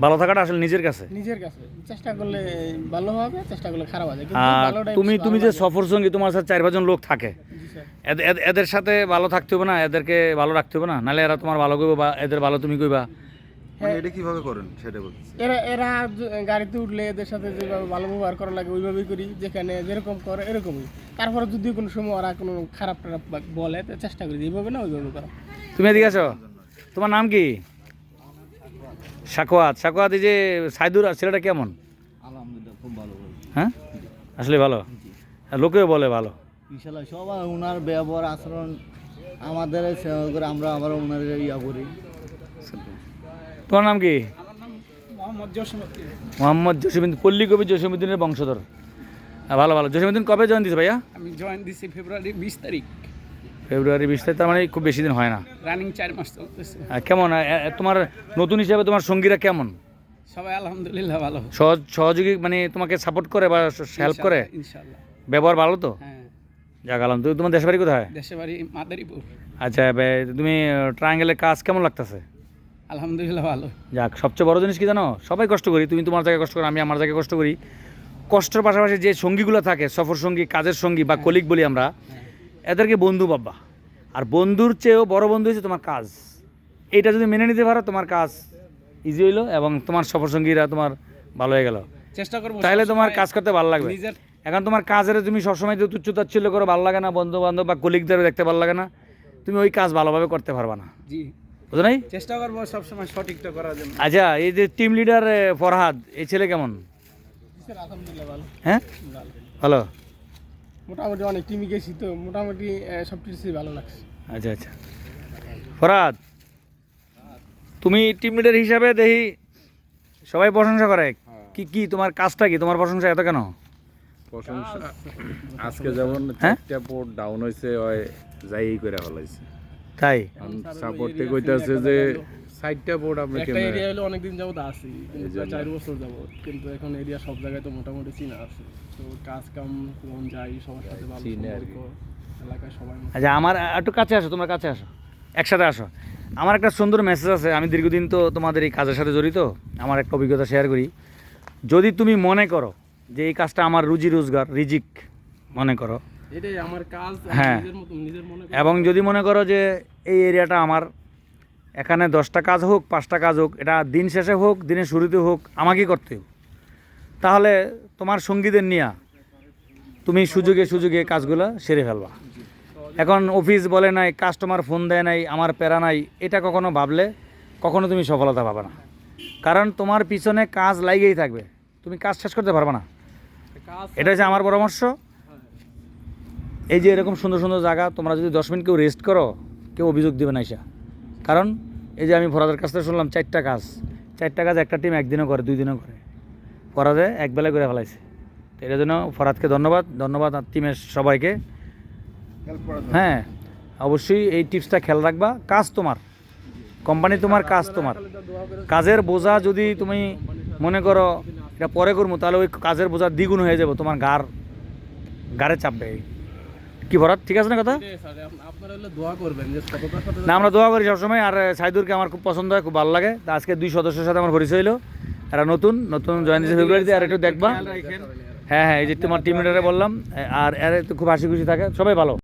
ভালো থাকাটা আসলে নিজের কাছে। চেষ্টা করলে ভালো হবে, চেষ্টা করলে খারাপ হবে, কিন্তু আর ভালোটাই তুমি যে সফর সঙ্গী, তোমার সাথে 4-5 জন লোক থাকে, জি স্যার। এদের সাথে ভালো থাকতে হবে না, এদেরকে ভালো রাখতে হবে না, নাহলে এরা তোমার ভালো করবে বা এদের ভালো তুমি কইবা। মানে এটা কিভাবে করেন সেটা বলছি। এরা গাড়িতে উঠলে এদের সাথে যেভাবে ভালো ব্যবহার করা লাগে ওইভাবেই করি, যেখানে যেরকম করে এরকমই। তারপরে যদি কোনো সময় ওরা কোনো খারাপ টারাপ বলে তো চেষ্টা করি এইভাবে না ওইভাবে করা। তুমি এদিকে আছো, তোমার নাম কি? সাকোয়াত। এই যে সাইদুর ছেলেটা কেমন? আলহামদুলিল্লাহ খুব ভালো। হ্যাঁ, আসলে ভালো, আর লোকেও বলে ভালো। ইনশাল্লাহ সবাই ওনার ব্যবহার আচরণ আমাদের সেবা করে, আমরা আবার ওনার ইয়া করি। তোমার নাম কি? মোহাম্মদ জসিমউদ্দিন। মোহাম্মদ জসিমউদ্দিন, পল্লী কবি জসিমউদ্দিনের বংশধর। ভালো। জসিমউদ্দিন কবে জয়েন দিয়েছে ভাইয়া? আমি জয়েন দিছি ফেব্রুয়ারি 20 তারিখ। ফেব্রুয়ারি 20 তারিখ, তার মানে খুব বেশি দিন হয় না। রানিং 4 মাস চলতেছে। কেমন তোমার নতুন হিসাবে তোমার সঙ্গীরা কেমন? সবাই আলহামদুলিল্লাহ ভালো। সহযোগী মানে তোমাকে সাপোর্ট করে বা হেল্প করে? ইনশাআল্লাহ। ব্যবহার ভালো তো? হ্যাঁ। যাক আলহামদুলিল্লাহ। তোমার দেশের বাড়ি কোথায়? দেশের বাড়ি মাদারীপুর। আচ্ছা, তুমি ট্রায়াঙ্গেলের কাজ কেমন লাগতেছে? আলহামদুলিল্লাহ ভালো। যাক, সবচেয়ে বড় জিনিস কি জানো? সবাই কষ্ট করি, তুমি তোমার জায়গায় কষ্ট করো, আমি আমার জায়গায় কষ্ট করি। কষ্টের পাশাপাশি যে সঙ্গীগুলো থাকে, সফর সঙ্গী, কাজের সঙ্গী বা কলিগ বলি আমরা, এদেরকে বন্ধু ভাববা। আর বন্ধুর চেয়েও বড় বন্ধু হচ্ছে তোমার কাজ। এইটা যদি মেনে নিতে পারো, তোমার কাজ ইজি হইলো এবং তোমার সফর সঙ্গীরা তোমার ভালো হয়ে গেল। চেষ্টা করব তাহলে তোমার কাজ করতে ভালো লাগবে। নিজের এখন তোমার কাজের তুমি সবসময় যে তুচ্ছ-তাচ্ছিল্য করো, ভালো লাগে না, বন্ধু বান্ধব বা কলিগদের দেখতে ভালো লাগে না, তুমি ওই কাজ ভালোভাবে করতে পারবা না। জি, বুঝো নাই? চেষ্টা করব সব সময় সঠিকটা করার জন্য। আচ্ছা, এই যে টিম লিডার ফরহাদ, এই ছেলে কেমন? স্যার আলহামদুলিল্লাহ ভালো। হ্যাঁ, ভালো। ভালো। মোটামুটি অনেক টিমই গেছি তো মোটামুটি সব কিছুই ভালো লাগছে। আচ্ছা। ফরহাদ, তুমি টিম লিডার হিসাবে দেখি সবাই প্রশংসা করে, কি তোমার কাজটা কি, তোমার প্রশংসা এত কেন? প্রশংসা আজকে যেমন হ্যাঁ? 4টা পোর্ট ডাউন হইছে, ওই যাই করে ফলাইছে। তাই? সাপোর্টে কইতাছে যে 4টা পোর্ট আমরা একটা কেমনে এরিয়া হলো অনেকদিন যাবত আছি, কিন্তু প্রায় 4 বছর যাবত, কিন্তু এখন এরিয়া সব জায়গায় তো মোটামুটি চিনা আছে। তো কাজ কাম কোন যাই সবার সাথে ভালো চিনে আর কি। সম্পর্ক, এলাকায় সবাই আচ্ছা, আমার একটু কাছে আসো, তোমরা কাছে আসো, একসাথে আসো। আমার একটা সুন্দর মেসেজ আছে। আমি দীর্ঘদিন তো তোমাদের এই কাজের সাথে জড়িত, আমার একটা অভিজ্ঞতা শেয়ার করি। যদি তুমি মনে করো যে এই কাজটা আমার রুজি রোজগার, রিজিক মনে করো, এটাই আমার কাজ, হ্যাঁ, নিজের মতো নিজের মনে করি। এবং যদি মনে করো যে এই এরিয়াটা আমার, এখানে 10টা কাজ হোক, 5টা কাজ হোক, এটা দিন শেষে হোক, দিনের শুরুতে হোক, আমাকেই করতে হোক, তাহলে তোমার সঙ্গীদের নিয়ে তুমি সুযোগে কাজগুলো সেরে ফেলবা। এখন অফিস বলে নাই, কাস্টমার ফোন দেয় নাই, আমার প্যারা নাই, এটা কখনো ভাবলে কখনো তুমি সফলতা পাবে না। কারণ তোমার পিছনে কাজ লাগেই থাকবে, তুমি কাজ শেষ করতে পারবে না। কাজ এটা হচ্ছে আমার পরামর্শ। এই যে এরকম সুন্দর সুন্দর জায়গা, তোমরা যদি 10 মিনিট কেউ রেস্ট করো, কেউ অভিযোগ দেবে না এসে। কারণ এই যে আমি ফরাদের কাছ থেকে শুনলাম 4টা কাজ একটা টিম একদিনও করে, 2 দিনও করে, ফরাদে একবেলা করে ফেলাইছে। তো এটার জন্য ফরাদকে ধন্যবাদ আর টিমের সবাইকে। হ্যাঁ, অবশ্যই এই টিপসটা খেয়াল রাখবা। কাজ তোমার, কোম্পানি তোমার, কাজ তোমার। কাজের বোঝা যদি তুমি মনে করো এটা পরে করবো, তাহলে ওই কাজের বোঝা দ্বিগুণ হয়ে যাবে, তোমার গাড়ে চাপবে। কি ভরাত, ঠিক আছে না কথা? আপনারা হলে দোয়া করবেন যে সততার সাথে। না, আমরা দোয়া করি সবসময়। আর সাইদুরকে আমার খুব পছন্দ হয়, খুব ভালো লাগে। তা আজকে 2 সদস্যের সাথে আমার পরিচয় হলো। এরা নতুন জয়েন দিয়েছে ফেব্রুয়ারিতে, আর একটু দেখবা। হ্যাঁ, এই যে তোমার টিম লিডারে বললাম, আর এর তো খুব হাসি খুশি থাকে, সবাই ভালো।